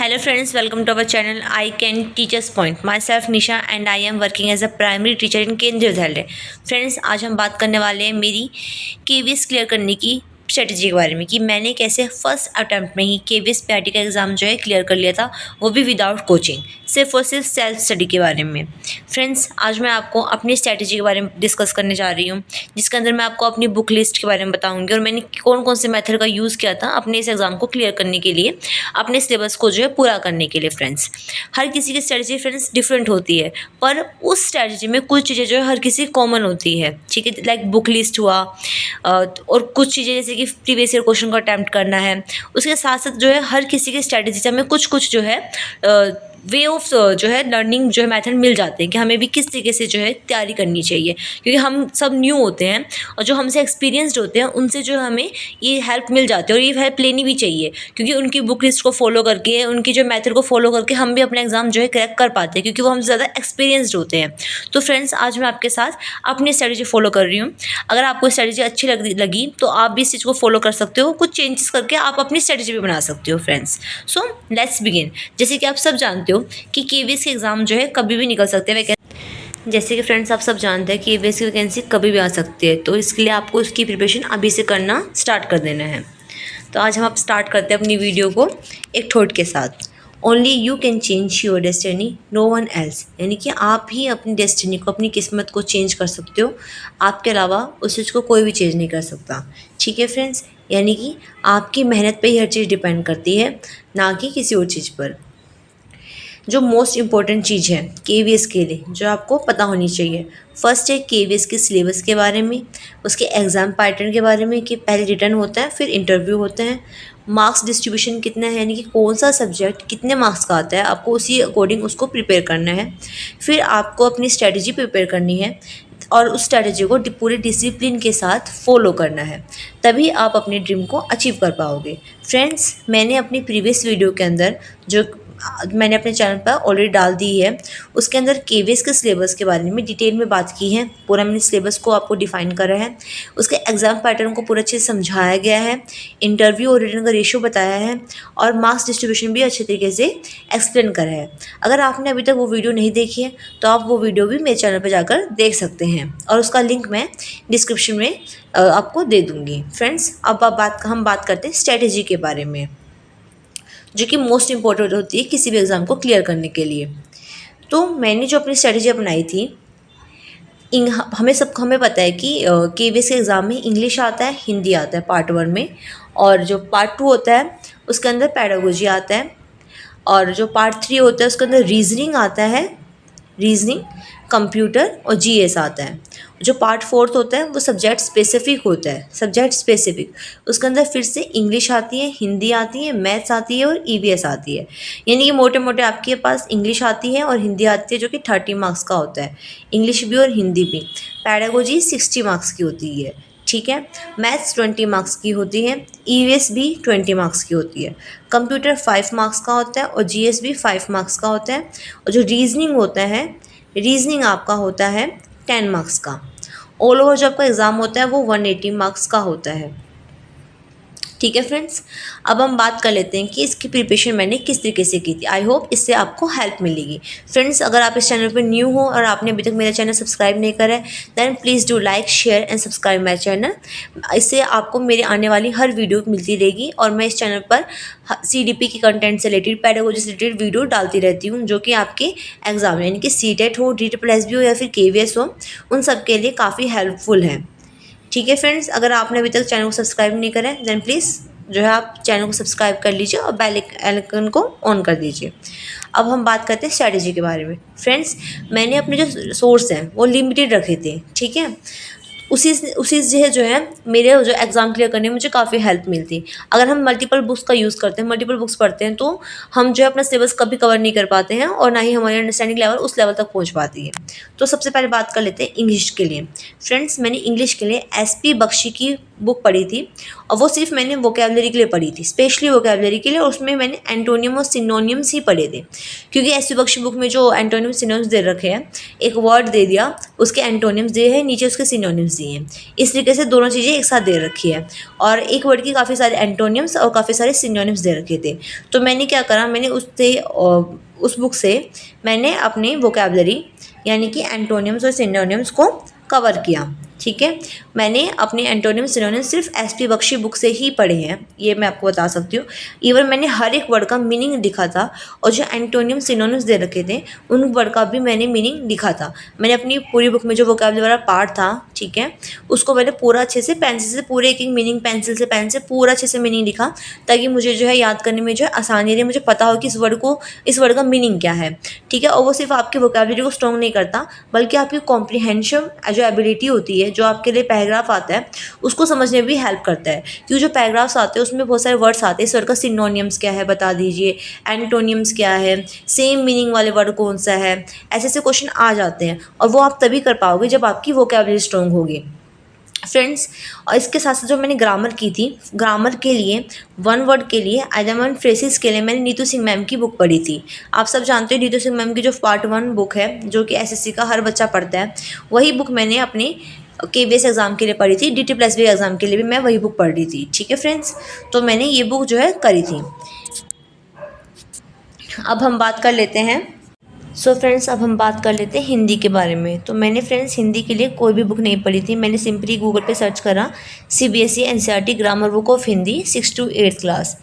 Hello friends, welcome to our channel I Can Teachers Point. Myself Nisha and I am working as a primary teacher in केंद्रीय विद्यालय. Friends, आज हम बात करने वाले हैं मेरी केवीएस क्लियर करने की स्ट्रेटजी के बारे में कि मैंने कैसे फर्स्ट अटैम्प्ट में ही केवीएस पीआरटी का एग्ज़ाम जो है क्लियर कर लिया था, वो भी विदाउट कोचिंग, सिर्फ और सिर्फ सेल्फ स्टडी के बारे में. फ्रेंड्स, आज मैं आपको अपनी स्ट्रेटजी के बारे में डिस्कस करने जा रही हूँ, जिसके अंदर मैं आपको अपनी बुक लिस्ट के बारे में बताऊँगी और मैंने कौन कौन से मेथड का यूज़ किया था अपने इस एग्ज़ाम को क्लियर करने के लिए, अपने सिलेबस को जो है पूरा करने के लिए. फ्रेंड्स, हर किसी की स्ट्रेटजी फ्रेंड्स डिफरेंट होती है, पर उस स्ट्रेटजी में कुछ चीज़ें जो है हर किसी कॉमन होती है. ठीक है, लाइक बुक लिस्ट हुआ और कुछ चीज़ें जैसे कि प्रीवियस ईयर क्वेश्चन को अटैम्प्ट करना है. उसके साथ साथ जो है हर किसी की स्ट्रेटजी से हमें कुछ जो है वे ऑफ जो है लर्निंग जो है मेथड मिल जाते हैं कि हमें भी किस तरीके से जो है तैयारी करनी चाहिए, क्योंकि हम सब न्यू होते हैं और जो हमसे एक्सपीरियंसड होते हैं उनसे जो हमें ये हेल्प मिल जाती है और ये हेल्प लेनी भी चाहिए, क्योंकि उनकी बुक लिस्ट को फॉलो करके, उनकी जो मेथड को फॉलो करके हम भी अपना एग्ज़ाम जो है क्रैक कर पाते हैं, क्योंकि वो हमसे ज़्यादा एक्सपीरियंसड होते हैं. तो फ्रेंड्स, आज मैं आपके साथ अपनी स्ट्रेटजी फॉलो कर रही हूँ. अगर आपको स्ट्रेटजी अच्छी लगी तो आप भी इस चीज़ को फॉलो कर सकते हो, कुछ चेंजेस करके आप अपनी स्ट्रेटजी भी बना सकते हो. Friends, so let's begin. जैसे कि आप सब जानते हो कि केवीएस के एग्ज़ाम जो है कभी भी निकल सकते हैं. जैसे कि फ्रेंड्स, आप सब जानते हैं कि केवीएस की वैकेंसी कभी भी आ सकती है, तो इसके लिए आपको उसकी प्रिपरेशन अभी से करना स्टार्ट कर देना है. तो आज हम आप स्टार्ट करते हैं अपनी वीडियो को एक थॉट के साथ. Only you can change your destiny, no one else. यानी कि आप ही अपनी डेस्टिनी को, अपनी किस्मत को चेंज कर सकते हो, आपके अलावा उस चीज़ को कोई भी चेंज नहीं कर सकता. ठीक है फ्रेंड्स, यानी कि आपकी मेहनत पे ही हर चीज़ डिपेंड करती है, ना कि किसी और चीज़ पर. जो मोस्ट इम्पॉर्टेंट चीज़ है केवीएस के लिए जो आपको पता होनी चाहिए, फर्स्ट है केवीएस के सिलेबस के बारे में, उसके एग्ज़ाम पैटर्न के बारे में कि पहले रिटर्न होता है फिर इंटरव्यू होते हैं, मार्क्स डिस्ट्रीब्यूशन कितना है, यानी कि कौन सा सब्जेक्ट कितने मार्क्स का आता है, आपको उसी अकॉर्डिंग उसको प्रिपेयर करना है. फिर आपको अपनी स्ट्रेटजी प्रिपेयर करनी है और उस स्ट्रेटजी को पूरे डिसिप्लिन के साथ फॉलो करना है, तभी आप अपने ड्रीम को अचीव कर पाओगे. फ्रेंड्स, मैंने अपनी प्रीवियस वीडियो के अंदर जो मैंने अपने चैनल पर ऑलरेडी डाल दी है, उसके अंदर केवीएस के सिलेबस के बारे में डिटेल में बात की है. पूरा मैंने सिलेबस को आपको डिफाइन करा है, उसके एग्ज़ाम पैटर्न को पूरा अच्छे से समझाया गया है, इंटरव्यू और रिटर्न का रेशियो बताया है और मार्क्स डिस्ट्रीब्यूशन भी अच्छे तरीके से एक्सप्लेन करा है. अगर आपने अभी तक वो वीडियो नहीं देखी है तो आप वो वीडियो भी मेरे चैनल पर जाकर देख सकते हैं और उसका लिंक मैं डिस्क्रिप्शन में आपको दे दूँगी. फ्रेंड्स, अब हम बात करते हैं स्ट्रेटजी के बारे में, जो कि मोस्ट इम्पॉर्टेंट होती है किसी भी एग्ज़ाम को क्लियर करने के लिए. तो मैंने जो अपनी स्ट्रेटजी अपनाई थी, हमें पता है कि केवीएस के एग्ज़ाम में इंग्लिश आता है, हिंदी आता है पार्ट 1 में, और जो पार्ट 2 होता है उसके अंदर पेडागोजी आता है, और जो पार्ट 3 होता है उसके अंदर रीजनिंग आता है, रीजनिंग, कंप्यूटर और जीएस आता है. जो पार्ट 4 होता है वो सब्जेक्ट स्पेसिफिक होता है, सब्जेक्ट स्पेसिफिक. उसके अंदर फिर से इंग्लिश आती है, हिंदी आती है, मैथ्स आती है और ईवीएस आती है. यानी कि मोटे मोटे आपके पास इंग्लिश आती है और हिंदी आती है, जो कि 30 मार्क्स का होता है, इंग्लिश भी और हिंदी भी. पेडागोजी 60 मार्क्स की होती है. ठीक है, मैथ्स 20 मार्क्स की होती है, ईवीएस भी 20 मार्क्स की होती है, कंप्यूटर 5 मार्क्स का होता है और जीएस भी 5 मार्क्स का होता है, और जो रीजनिंग होता है, रीजनिंग आपका होता है 10 मार्क्स का. ऑल ओवर जो आपका एग्ज़ाम होता है वो 180 मार्क्स का होता है. ठीक है फ्रेंड्स, अब हम बात कर लेते हैं कि इसकी प्रिपरेशन मैंने किस तरीके से की थी. आई होप इससे आपको हेल्प मिलेगी. फ्रेंड्स, अगर आप इस चैनल पर न्यू हो और आपने अभी तक मेरा चैनल सब्सक्राइब नहीं करा है, then please do like, share and subscribe my channel. इससे आपको मेरे आने वाली हर वीडियो मिलती रहेगी और मैं इस चैनल पर सीडीपी के कंटेंट से रिलेटेड, पेडागोजी से रिलेटेड वीडियो डालती रहती हूँ, जो कि आपके एग्जाम यानी कि सीटेट हो, DSSB हो या फिर केवीएस हो, उन सब के लिए काफ़ी हेल्पफुल है. ठीक है फ्रेंड्स, अगर आपने अभी तक चैनल को सब्सक्राइब नहीं करा है दैन प्लीज़ जो है आप चैनल को सब्सक्राइब कर लीजिए और बेल आइकन को ऑन कर दीजिए. अब हम बात करते हैं स्ट्रैटेजी के बारे में. फ्रेंड्स, मैंने अपने जो सोर्स हैं वो लिमिटेड रखे थे. ठीक है, उसी जो है मेरे जो एग्ज़ाम क्लियर करने में मुझे काफ़ी हेल्प मिलती. अगर हम मल्टीपल बुक्स का यूज़ करते हैं, मल्टीपल बुक्स पढ़ते हैं, तो हम जो है अपना सिलेबस कभी कवर नहीं कर पाते हैं और ना ही हमारी अंडरस्टैंडिंग लेवल उस लेवल तक पहुंच पाती है. तो सबसे पहले बात कर लेते हैं इंग्लिश के लिए. फ्रेंड्स, मैंने इंग्लिश के लिए SP बख्शी की बुक पढ़ी थी और वो सिर्फ मैंने वोकेबलरी के लिए पढ़ी थी, स्पेशली वोकेबलरी के लिए। और उसमें मैंने एंटोनियम और सिनोनियम्स ही पढ़े थे, क्योंकि एस बख्शी बुक में जो एंटोनियम सिनोनियम्स दे रखे हैं, एक वर्ड दे दिया, उसके एंटोनियम्स दिए हैं, नीचे उसके सिनोनियम्स दिए हैं। इस तरीके से दोनों चीज़ें एक साथ दे रखी है और एक वर्ड की काफ़ी सारे एंटोनियम्स और काफ़ी सारे सिनोनियम्स दे रखे थे। तो मैंने क्या करा, मैंने उस बुक से मैंने अपनी वोकेबलरी यानी कि एंटोनियम्स और सिनोनियम्स को कवर किया। ठीक है, मैंने अपने एंटोनियम सिनोनियम सिर्फ एस.पी. बख्शी बुक से ही पढ़े हैं, ये मैं आपको बता सकती हूँ। इवन मैंने हर एक वर्ड का मीनिंग लिखा था और जो एंटोनियम सिनोनिम्स दे रखे थे उन वर्ड का भी मैंने मीनिंग लिखा था। मैंने अपनी पूरी बुक में जो वोकैबुलरी वाला पार्ट था, ठीक है, उसको मैंने पूरा अच्छे से पेंसिल से पूरे एक एक मीनिंग पेंसिल से पेन से पूरा अच्छे से मीनिंग लिखा, ताकि मुझे जो है याद करने में जो है आसानी रहे, मुझे पता हो कि इस वर्ड का मीनिंग क्या है। ठीक है, और वो सिर्फ आपकी वोकैबुलरी को स्ट्रॉन्ग नहीं करता, बल्कि आपकी कॉम्प्रिहेंशन जो एबिलिटी होती है, जो आपके लिए पैराग्राफ आता है उसको समझने में भी हेल्प करता है। क्योंकि जो पैराग्राफ्स आते हैं उसमें बहुत सारे वर्ड्स आते हैं, इस वर्ड का सिनोनियम्स क्या है बता दीजिए, एंटोनियम्स क्या है, सेम मीनिंग वाले वर्ड कौन सा है, ऐसे ऐसे क्वेश्चन आ जाते हैं और वो आप तभी कर पाओगे जब आपकी वोकैबुलरी स्ट्रॉन्ग होगी फ्रेंड्स। और इसके साथ साथ जो मैंने ग्रामर की थी, ग्रामर के लिए वन वर्ड के लिए आइडियम एंड फ्रेसेस के लिए मैंने नीतू सिंह मैम की बुक पढ़ी थी। आप सब जानते हो नीतू सिंह मैम की जो पार्ट 1 बुक है, जो कि एसएससी का हर बच्चा पढ़ता है, वही बुक मैंने अपने केवीएस एग्ज़ाम के लिए पढ़ी थी, DT+B एग्ज़ाम के लिए भी मैं वही बुक पढ़ रही थी। ठीक है फ्रेंड्स, तो मैंने ये बुक जो है करी थी। अब हम बात कर लेते हैं अब हम बात कर लेते हैं हिंदी के बारे में। तो मैंने फ्रेंड्स हिंदी के लिए कोई भी बुक नहीं पढ़ी थी, मैंने सिंपली गूगल पे सर्च करा CBSE NCERT grammar book of Hindi 6 to 8 class.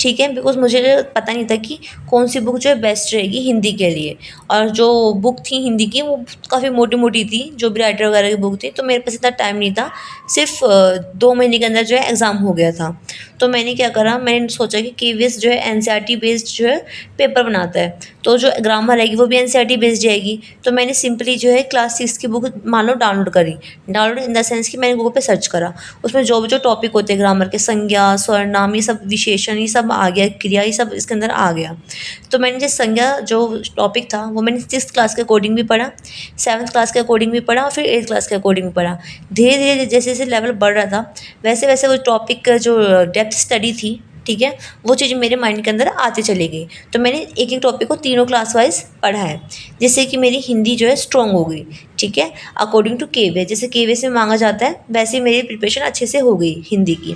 ठीक है, बिकॉज मुझे पता नहीं था कि कौन सी बुक जो है बेस्ट रहेगी हिंदी के लिए, और जो बुक थी हिंदी की वो काफ़ी मोटी मोटी थी, जो भी राइटर वगैरह की बुक थी, तो मेरे पास इतना टाइम नहीं था, सिर्फ 2 महीने के अंदर जो है एग्ज़ाम हो गया था। तो मैंने क्या करा, मैंने सोचा कि KVS जो है NCERT बेस्ड जो है पेपर बनाता है, तो जो ग्रामर रहेगी वो भी NCERT बेस्ड जाएगी। तो मैंने सिंपली जो है क्लास 6 की बुक मान लो डाउनलोड इन द सेंस कि मैंने गूगल पे सर्च करा, उसमें जो टॉपिक होते हैं ग्रामर के, संज्ञा, स्वरनाम, ये सब विशेषण, ये सब आ गया, क्रिया, ये सब इसके अंदर आ गया। तो मैंने जो संज्ञा जो टॉपिक था वो मैंने 6th क्लास के अकॉर्डिंग भी पढ़ा, 7th क्लास के अकॉर्डिंग भी पढ़ा और फिर 8th क्लास के अकॉर्डिंग भी पढ़ा। धीरे धीरे जैसे जैसे लेवल बढ़ रहा था वैसे वैसे वो टॉपिक का जो डेप्थ स्टडी थी, ठीक है, वो चीज़ मेरे माइंड के अंदर आती चली गई। तो मैंने एक एक टॉपिक को तीनों क्लास वाइज पढ़ा है, जिससे कि मेरी हिंदी जो है स्ट्रॉन्ग हो गई। ठीक है, अकॉर्डिंग टू KVS, जैसे KVS में मांगा जाता है वैसे मेरी प्रिपरेशन अच्छे से हो गई हिंदी की।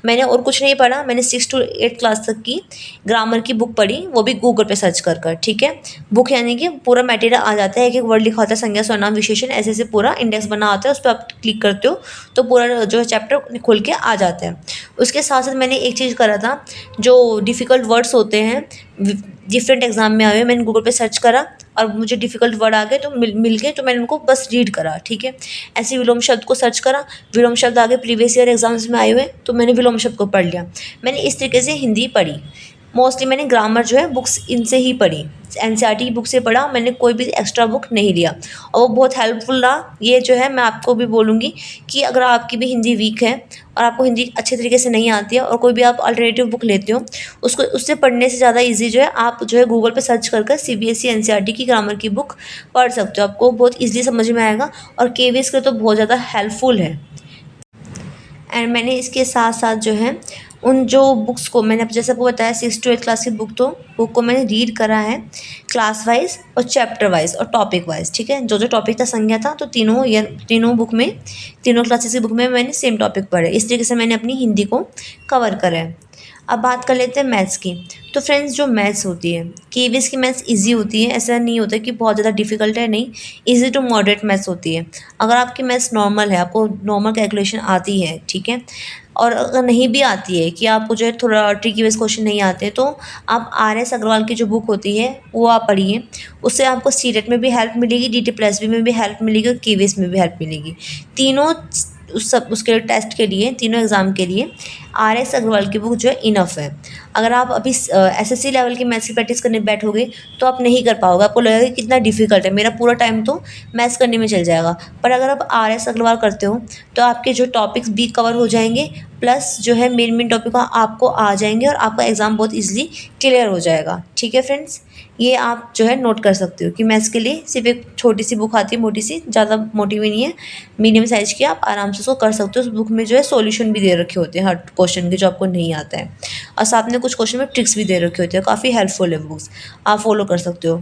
मैंने और कुछ नहीं पढ़ा, मैंने 6 to 8 क्लास तक की ग्रामर की बुक पढ़ी, वो भी गूगल पे सर्च कर। ठीक है, बुक यानी कि पूरा मटेरियल आ जाता है, एक एक वर्ड लिखा होता है, संज्ञा, सर्वनाम, विशेषण, ऐसे ऐसे पूरा इंडेक्स बना होता है, उस पर आप क्लिक करते हो तो पूरा जो है चैप्टर खुल के आ जाता है। उसके साथ साथ मैंने एक चीज़ करा था, जो डिफ़िकल्ट वर्ड्स होते हैं डिफरेंट एग्जाम में आए हुए, मैंने गूगल पे सर्च करा और मुझे डिफ़िकल्ट वर्ड आ गए तो मिल गए, तो मैंने उनको बस रीड करा। ठीक है, ऐसे विलोम शब्द को सर्च करा, विलोम शब्द आगे प्रीवियस ईयर एग्जाम्स में आए हुए तो मैंने विलोम शब्द को पढ़ लिया। मैंने इस तरीके से हिंदी पढ़ी। मोस्टली मैंने ग्रामर जो है बुक्स इनसे ही पढ़ी, NCERT की बुक से पढ़ा, मैंने कोई भी एक्स्ट्रा बुक नहीं लिया और वो बहुत हेल्पफुल रहा। ये जो है मैं आपको भी बोलूँगी कि अगर आपकी भी हिंदी वीक है और आपको हिंदी अच्छे तरीके से नहीं आती है और कोई भी आप अल्टरनेटिव बुक लेते हो, उससे पढ़ने से ज़्यादा ईजी जो है आप जो है गूगल पर सर्च कर CBSE NCERT की ग्रामर की बुक पढ़ सकते हो, आपको बहुत ईजिली समझ में आएगा और KVS के तो बहुत ज़्यादा हेल्पफुल है। एंड मैंने इसके साथ साथ जो है उन जो बुक्स को मैंने जैसे आपको बताया 6 to 8 क्लास की बुक को मैंने रीड करा है क्लास वाइज और चैप्टर वाइज और टॉपिक वाइज। ठीक है, जो टॉपिक था संज्ञा था तो तीनों बुक में, तीनों क्लासेस की बुक में मैंने सेम टॉपिक पढ़े। इस तरीके से मैंने अपनी हिंदी को कवर करा है। अब बात कर लेते हैं मैथ्स की। तो फ्रेंड्स जो मैथ्स होती है KVS की मैथ्स इजी होती है, ऐसा नहीं होता कि बहुत ज़्यादा डिफिकल्ट है, नहीं, इजी टू मॉडरेट मैथ्स होती है। अगर आपकी मैथ्स नॉर्मल है, आपको नॉर्मल कैलकुलेशन आती है, ठीक है, और अगर नहीं भी आती है कि आपको जो है थोड़ा ट्रिकी बेस क्वेश्चन नहीं आते, तो आप RS अग्रवाल की जो बुक होती है वो आप पढ़िए, उससे आपको CTET में भी हेल्प मिलेगी, DT+B में भी हेल्प मिलेगी और KVS में भी हेल्प मिलेगी। तीनों उसके टेस्ट के लिए, तीनों एग्ज़ाम के लिए RS अग्रवाल की बुक जो है इनफ है। अगर आप अभी SSC लेवल की मैथ्स की प्रैक्टिस करने बैठोगे तो आप नहीं कर पाओगे, आपको लगेगा कि कितना डिफिकल्ट है, मेरा पूरा टाइम तो मैथ्स करने में चल जाएगा। पर अगर आप RS अग्रवाल करते हो तो आपके जो टॉपिक्स भी कवर हो जाएंगे, प्लस जो है मेन टॉपिक आपको आ जाएंगे और आपका एग्ज़ाम बहुत ईजिली क्लियर हो जाएगा। ठीक है फ्रेंड्स, ये आप जो है नोट कर सकते हो कि मैथ्स के लिए सिर्फ एक छोटी सी बुक आती है, मोटी सी, ज़्यादा मोटी भी नहीं है, मीडियम साइज़ की, आप आराम से उसको कर सकते हो। उस बुक में जो है सॉल्यूशन भी दे रखे होते हैं हर क्वेश्चन के जो आपको नहीं आता है, और साथ में कुछ क्वेश्चन में ट्रिक्स भी दे रखे होते हैं। काफ़ी हेल्पफुल है बुक्स, आप फॉलो कर सकते हो।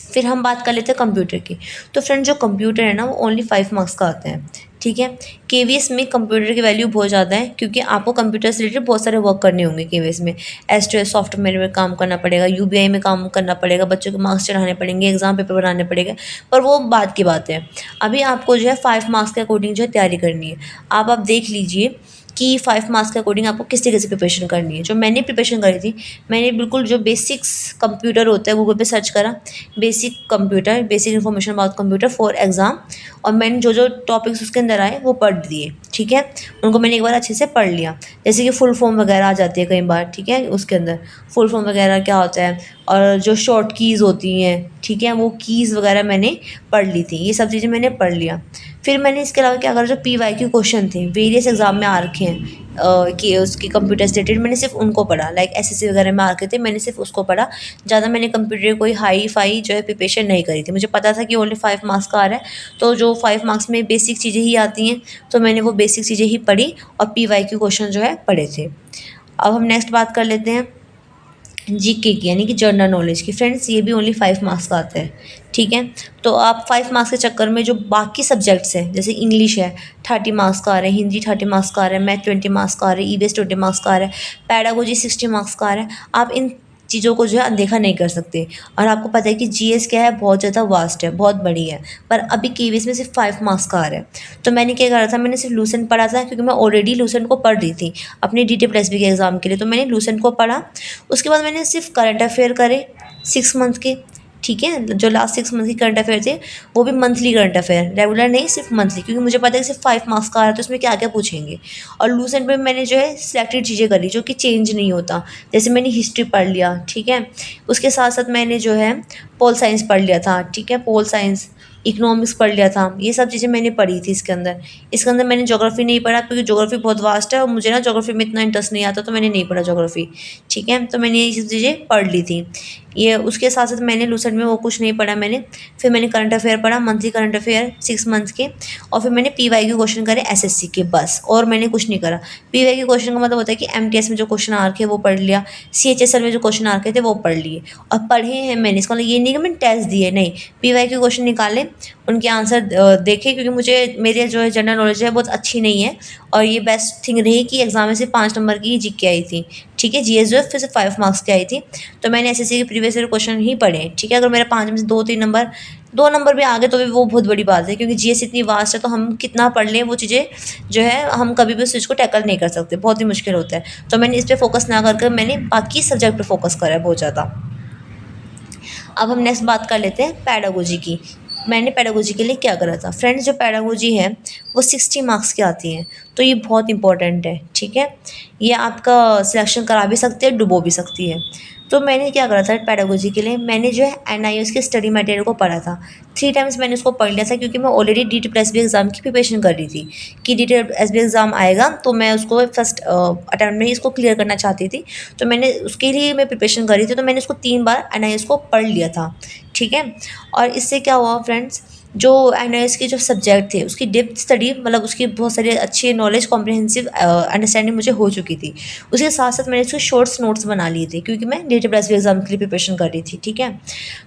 फिर हम बात कर लेते हैं कंप्यूटर की। तो फ्रेंड जो कंप्यूटर है ना वो ओनली 5 मार्क्स का आता है। ठीक है, केवीएस में कंप्यूटर की वैल्यू बहुत ज़्यादा है, क्योंकि आपको कंप्यूटर से रिलेटेड बहुत सारे वर्क करने होंगे केवीएस में। एस सॉफ्टवेयर में काम करना पड़ेगा, यूबीआई में काम करना पड़ेगा, बच्चों के मार्क्स चढ़ाने पड़ेंगे, एग्जाम पेपर बनाने पड़ेगा, पर वो बाद की बात है। अभी आपको जो है 5 मार्क्स के अकॉर्डिंग जो है तैयारी करनी है। आप देख लीजिए कि 5 मार्क्स के अकॉर्डिंग आपको किस तरीके से प्रिपरेशन करनी है। जो मैंने प्रिपरेशन करी थी, मैंने बिल्कुल जो बेसिक्स कंप्यूटर होता है गूगल पे सर्च करा, basic computer, basic information about computer for exam, और मैंने जो जो टॉपिक्स उसके अंदर आए वो पढ़ दिए। ठीक है, उनको मैंने एक बार अच्छे से पढ़ लिया। जैसे कि फुल फॉर्म वगैरह आ जाती है कई बार, ठीक है, उसके अंदर फुल फॉर्म वगैरह क्या होता है, और जो शॉर्ट कीज़ होती हैं, ठीक है, वो कीज़ वगैरह मैंने पढ़ ली थी। ये सब चीज़ें मैंने पढ़ लिया। फिर मैंने इसके अलावा क्या करा, जो PYQ क्वेश्चन थे वेरियस एग्जाम में आ रखे हैं कि उसकी कंप्यूटर से रिलेटेड, मैंने सिर्फ उनको पढ़ा। लाइक SSC वगैरह में आ रखे थे, मैंने सिर्फ उसको पढ़ा। ज़्यादा मैंने कंप्यूटर कोई हाई फाई जो है प्रिपरेशन नहीं करी थी। मुझे पता था कि ओनली 5 मार्क्स का आ रहा है, तो जो 5 मार्क्स में बेसिक चीज़ें ही आती हैं, तो मैंने वो बेसिक चीज़ें ही पढ़ी और PYQ क्वेश्चन जो है पढ़े थे। अब हम नेक्स्ट बात कर लेते हैं जीके की, यानी कि जनरल नॉलेज की। फ्रेंड्स ये भी ओनली 5 मार्क्स का आता है। ठीक है, तो आप 5 मार्क्स के चक्कर में जो बाकी सब्जेक्ट्स हैं, जैसे इंग्लिश है 30 मार्क्स का आ रहा है, हिंदी 30 मार्क्स का आ रहा है, मैथ 20 मार्क्स का आ रहा है, EVS 20 मार्क्स का आ रहा है, पैडागोजी 60 मार्क्स का आ रहा है, आप इन चीज़ों को जो है अनदेखा नहीं कर सकते। और आपको पता है कि GS क्या है, बहुत ज़्यादा वास्ट है, बहुत बड़ी है, पर अभी KVS में सिर्फ 5 मार्क्स का आ रहा है। तो मैंने क्या करा था, मैंने सिर्फ लूसेंट पढ़ा था, क्योंकि मैं ऑलरेडी लूसेंट को पढ़ रही थी अपने DT+B के एग्ज़ाम के लिए, तो मैंने लूसेंट को पढ़ा। उसके बाद मैंने सिर्फ करंट अफेयर करे 6 मंथ के। ठीक है, जो लास्ट 6 मंथ की करंट अफेयर थे, वो भी मंथली करंट अफेयर, रेगुलर नहीं, सिर्फ मंथली, क्योंकि मुझे पता है कि सिर्फ 5 मार्क्स का आ रहा है, तो उसमें क्या क्या पूछेंगे। और लूसेंट में मैंने जो है सिलेक्टेड चीज़ें करी जो कि चेंज नहीं होता। जैसे मैंने हिस्ट्री पढ़ लिया, ठीक है, उसके साथ साथ मैंने जो है पोल साइंस पढ़ लिया था। ठीक है, पोल साइंस, इकोनॉमिक्स पढ़ लिया था, ये सब चीज़ें मैंने पढ़ी थी इसके अंदर। इसके अंदर मैंने ज्योग्राफी नहीं पढ़ा, क्योंकि ज्योग्राफी बहुत वास्ट है और मुझे ना ज्योग्राफी में इतना इंटरेस्ट नहीं आता, तो मैंने नहीं पढ़ा ज्योग्राफी। ठीक है, तो मैंने ये सब चीज़ें पढ़ ली थी। ये उसके साथ साथ मैंने लूसेंट में वो कुछ नहीं पढ़ा मैंने। फिर मैंने करंट अफेयर पढ़ा, मंथली करंट अफेयर 6 मंथ के, और फिर मैंने PYQ क्वेश्चन करे SSC के, बस, और मैंने कुछ नहीं करा। PYQ क्वेश्चन का मतलब होता है कि MTS में जो क्वेश्चन आ रखे वो पढ़ लिया, CHSL में जो क्वेश्चन आ रखे थे वो पढ़ लिए, और पढ़े हैं मैंने। इसका मतलब ये नहीं कि मैंने टेस्ट दिए, नहीं, PYQ क्वेश्चन निकाले, उनके आंसर देखे, क्योंकि मुझे मेरे जो है जनरल नॉलेज है बहुत अच्छी नहीं है, और ये बेस्ट थिंग रही कि एग्जाम में सिर्फ 5 नंबर की GK आई थी। ठीक है, GS जो है फिर से 5 मार्क्स की आई थी, तो मैंने SSC के प्रीवियस ईयर क्वेश्चन ही पढ़े। ठीक है, अगर मेरा 5 में से 2-3 नंबर, 2 नंबर भी आ गए तो भी वो बहुत बड़ी बात है, क्योंकि GS इतनी वास्ट है, तो हम कितना पढ़ लें वो चीज़ें जो है हम कभी भी उस चीज़ को टैकल नहीं कर सकते, बहुत ही मुश्किल होता है। तो मैंने इस पर फोकस ना करके मैंने बाकी सब्जेक्ट पर फोकस करा है बहुत ज़्यादा। अब हम नेक्स्ट बात कर लेते हैं पैडागोजी की। मैंने पैडागोजी के लिए क्या करा था। फ्रेंड्स जो पैडागोजी है वो 60 मार्क्स की आती हैं, तो ये बहुत इंपॉर्टेंट है। ठीक है, ये आपका सिलेक्शन करा भी सकती है, डुबो भी सकती है। तो मैंने क्या करा था पैडागोजी के लिए, मैंने जो है NIOS के स्टडी मटेरियल को पढ़ा था। 3 टाइम्स मैंने उसको पढ़ लिया था, क्योंकि मैं ऑलरेडी DT+B एग्ज़ाम की प्रिपरेशन कर रही थी कि DT+B एग्ज़ाम आएगा, तो मैं उसको फर्स्ट अटैम्प्ट में ही इसको क्लियर करना चाहती थी, तो मैंने उसके लिए मैं प्रिपरेशन कर रही थी, तो मैंने उसको 3 बार NIOS को पढ़ लिया था। ठीक है, और इससे क्या हुआ फ्रेंड्स, जो NIOS के जो सब्जेक्ट थे उसकी डेप्थ स्टडी, मतलब उसकी बहुत सारी अच्छी नॉलेज, कॉम्प्रिहेंसिव अंडरस्टैंडिंग मुझे हो चुकी थी। उसके साथ साथ मैंने उसके शॉर्ट्स नोट्स बना लिए थे, क्योंकि मैं DT+B एग्ज़ाम के लिए प्रिपरेशन कर रही थी। ठीक है,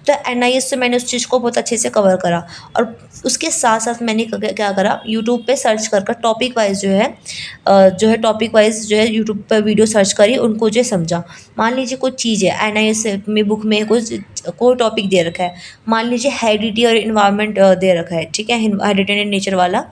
तो NIOS से मैंने उस चीज़ को बहुत अच्छे से कवर करा, और उसके साथ साथ मैंने क्या करा, यूट्यूब पे सर्च कर टॉपिक वाइज जो है टॉपिक वाइज जो है यूट्यूब पर वीडियो सर्च करी, उनको जो समझा। मान लीजिए कुछ चीज़ है NIOS में बुक में कोई टॉपिक दे रखा है, मान लीजिए हेरिडिटी और इन्वायरमेंट दे रखा है। ठीक है, हेरिडिटी एंड नेचर वाला,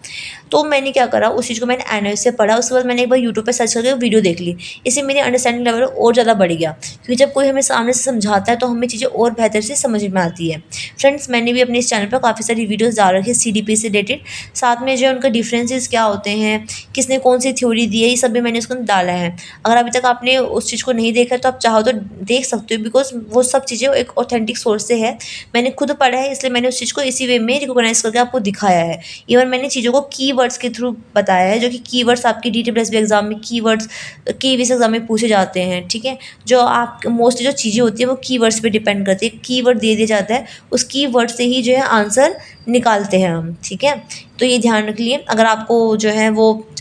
तो मैंने क्या करा, उस चीज़ को मैंने NIOS से पढ़ा, उसके बाद मैंने एक बार यूट्यूब पे सर्च करके वीडियो देख ली। इससे मेरी अंडरस्टैंडिंग लेवल और ज़्यादा बढ़ गया, क्योंकि जब कोई हमें सामने से समझाता है तो हमें चीज़ें और बेहतर से समझ में आती है। फ्रेंड्स मैंने भी अपने इस चैनल पर काफ़ी सारी वीडियोज़ डाल रखी है CDP से रिलेटेड, साथ में जो है उनका डिफरेंसेस क्या होते हैं, किसने कौन सी थ्योरी दी है, ये सब भी मैंने उसको डाला है। अगर अभी तक आपने उस चीज़ को नहीं देखा है तो आप चाहो तो देख सकते हो, बिकॉज वो सब चीज़ें एक ऑथेंटिक सोर्स से है, मैंने खुद पढ़ा है, इसलिए मैंने उस चीज़ को इसी वे में रिकॉग्नाइज करके आपको दिखाया है। इवन मैंने चीज़ों को कीवर्ड्स के थ्रू बताया है, जो कि कीवर्ड्स आपके DTPSB एग्ज़ाम में कीवर्ड्स KVS एग्ज़ाम में पूछे जाते हैं, ठीक है। जो आप मोस्टली जो चीज़ें होती हैं वो कीवर्ड्स पे डिपेंड करती है। कीवर्ड दे दिया जाता है, उस कीवर्ड से ही जो है आंसर निकालते हैं हम, ठीक है। तो ये ध्यान रख लिए। अगर आपको जो है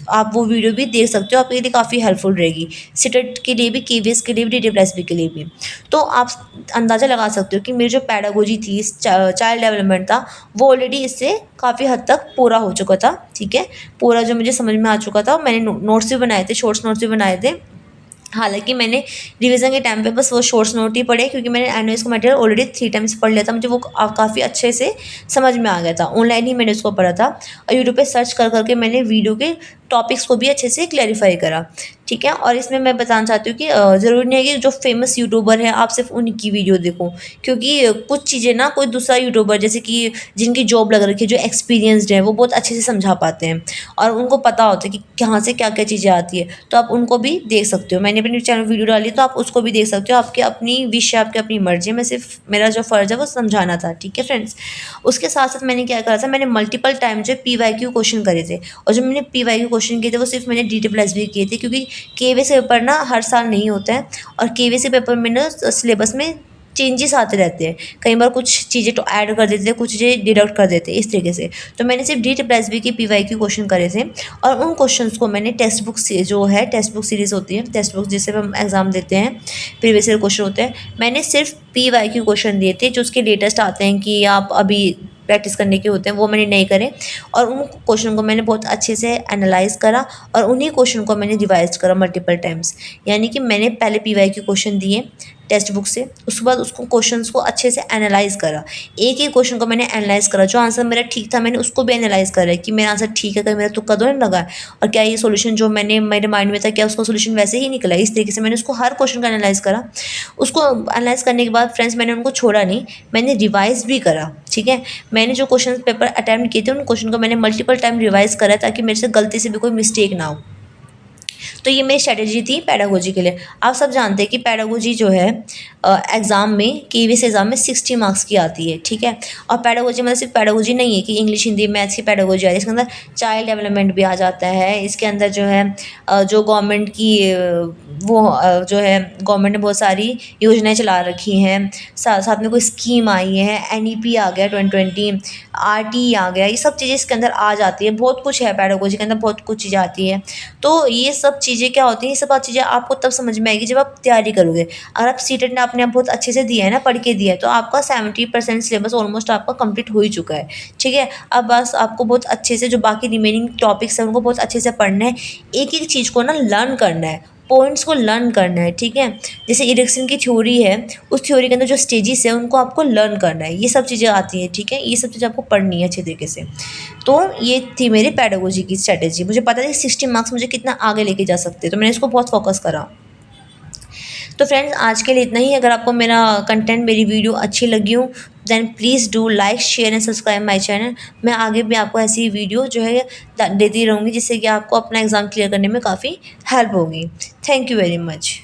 आप वो वीडियो भी देख सकते हो, आपके लिए काफ़ी हेल्पफुल रहेगी, सीटेट के लिए भी, KVS के लिए भी, DTPSB के लिए भी। तो आप अंदाज़ा लगा सकते हो कि मेरी जो पेडागोजी थी, चाइल्ड डेवलपमेंट था, वो ऑलरेडी इससे काफ़ी हद तक पूरा हो चुका था, ठीक है। पूरा जो मुझे समझ में आ चुका था, मैंने नोट्स भी बनाए थे, शॉर्ट्स नोट्स भी बनाए थे। हालाँकि मैंने रिवीज़न के टाइम पे बस वो शॉर्ट्स नोट ही पढ़े, क्योंकि मैंने एनओएस का मटेरियल ऑलरेडी 3 टाइम्स पढ़ लिया था। मुझे वो काफ़ी अच्छे से समझ में आ गया था। ऑनलाइन ही मैंने उसको पढ़ा था और यूट्यूब पे सर्च कर के मैंने वीडियो के टॉपिक्स को भी अच्छे से क्लैरिफ़ाई करा, ठीक है। और इसमें मैं बताना चाहती हूँ कि ज़रूरी नहीं है कि जो फ़ेमस यूट्यूबर हैं आप सिर्फ उन्हीं की वीडियो देखो, क्योंकि कुछ चीज़ें ना कोई दूसरा यूट्यूबर, जैसे कि जिनकी जॉब लग रखी है, जो एक्सपीरियंस्ड है, वो बहुत अच्छे से समझा पाते हैं और उनको पता होता है कि कहाँ से क्या-क्या चीज़ें आती है। तो आप उनको भी देख सकते हो। मैंने अपने चैनल वीडियो डाली, तो आप उसको भी देख सकते हो। आपकी अपनी विश है, आपकी अपनी मर्ज़ी है। मैं सिर्फ, मेरा जो फ़र्ज़ है वो समझाना था, ठीक है फ्रेंड्स। उसके साथ-साथ मैंने क्या करा था, मैंने मल्टीपल टाइम जो PYQ क्वेश्चन करे थे, और जो मैंने PYQ क्वेश्चन किए थे वो सिर्फ मैंने DTPSB किए थे, क्योंकि KVS के पेपर ना हर साल नहीं होते हैं, और KVS के पेपर में ना सिलेबस में चेंजेस आते रहते हैं। कई बार कुछ चीज़ें तो ऐड कर देते हैं, कुछ चीज़ें डिडक्ट कर देते हैं, इस तरीके से। तो मैंने सिर्फ DTPSB के PYQ क्वेश्चन करे थे, और उन क्वेश्चंस को मैंने टेक्स्ट बुक से, जो है टेक्स्ट बुक सीरीज़ होती है, टेक्स्ट बुक जिससे हम एग्ज़ाम देते हैं, प्रीवियस ईयर क्वेश्चन होते हैं, मैंने सिर्फ PYQ क्वेश्चन दिए थे, जो उसके लेटेस्ट आते हैं कि आप अभी प्रैक्टिस करने के होते हैं, वो मैंने नहीं करे। और उन क्वेश्चन को मैंने बहुत अच्छे से एनालाइज़ करा, और उन्हीं क्वेश्चन को मैंने रिवाइज़ करा मल्टीपल टाइम्स। यानी कि मैंने पहले PYQ क्वेश्चन दिए टेक्स्ट बुक से, उसके बाद उसको क्वेश्चंस को अच्छे से एनालाइज़ करा। एक एक क्वेश्चन को मैंने एनालाइज़ करा, जो आंसर मेरा ठीक था मैंने उसको भी एनालाइज़ करा कि मेरा आंसर ठीक है, कहीं मेरा तुक्का तो नहीं लगा है, और क्या ये सॉल्यूशन जो मैंने मेरे माइंड में था, क्या उसका सॉल्यूशन वैसे ही निकला है। इस तरीके से मैंने उसको हर क्वेश्चन का एनालाइज़ करा। उसको एनालाइज़ करने के बाद फ्रेंड्स, मैंने उनको छोड़ा नहीं, मैंने रिवाइज़ भी करा, ठीक है। मैंने जो क्वेश्चन पेपर अटेम्प्ट किए थे, उन क्वेश्चन को मैंने मल्टीपल टाइम रिवाइज़ करा, ताकि मेरे से गलती से भी कोई मिस्टेक ना हो। तो ये मेरी स्ट्रैटेजी थी पेडागोजी के लिए। आप सब जानते हैं कि पेडागोजी जो है एग्ज़ाम में, KVS एग्ज़ाम में 60 मार्क्स की आती है, ठीक है। और पेडागोजी मतलब सिर्फ पेडागोजी नहीं है कि इंग्लिश, हिंदी, मैथ्स की पेडागोजी आ रही है, इसके अंदर चाइल्ड डेवलपमेंट भी आ जाता है। इसके अंदर जो है जो गवर्नमेंट की जो है गवर्नमेंट ने बहुत सारी योजनाएं चला रखी हैं, साथ में कोई स्कीम आई है, NEP आ गया 2020, RT आ गया, ये सब चीज़ें इसके अंदर आ जाती है। बहुत कुछ है पेडागोजी के अंदर, बहुत कुछ चीज़ें आती है। तो ये सब चीज़ें क्या होती हैं, ये सब चीज़ें आपको तब समझ में आएगी जब आप तैयारी करोगे। अगर आप सीटेट ने अपने आप बहुत अच्छे से दिया है ना, पढ़ के दिया है, तो आपका 70% सिलेबस ऑलमोस्ट आपका कंप्लीट हो ही चुका है, ठीक है। अब बस आपको बहुत अच्छे से जो बाकी रिमेनिंग टॉपिक्स हैं उनको बहुत अच्छे से पढ़ना है। एक एक चीज़ को ना लर्न करना है, पॉइंट्स को लर्न करना है, ठीक है। जैसे इरिक्सन की थ्योरी है, उस थ्योरी के अंदर जो स्टेजेस है उनको आपको लर्न करना है। ये सब चीज़ें आती हैं, ठीक है। ये सब चीज़ें आपको पढ़नी है अच्छे तरीके से। तो ये थी मेरी पेडागोजी की स्ट्रैटेजी। मुझे पता है कि 60 मार्क्स मुझे कितना आगे लेके जा सकते हैं, तो मैंने इसको बहुत फोकस करा। तो फ्रेंड्स, आज के लिए इतना ही। अगर आपको मेरा कंटेंट, मेरी वीडियो अच्छी लगी हो, then please do like, share and subscribe my channel. मैं आगे भी आपको ऐसी वीडियो जो है देती रहूँगी, जिससे कि आपको अपना एग्ज़ाम क्लियर करने में काफ़ी हेल्प होगी। Thank you very much.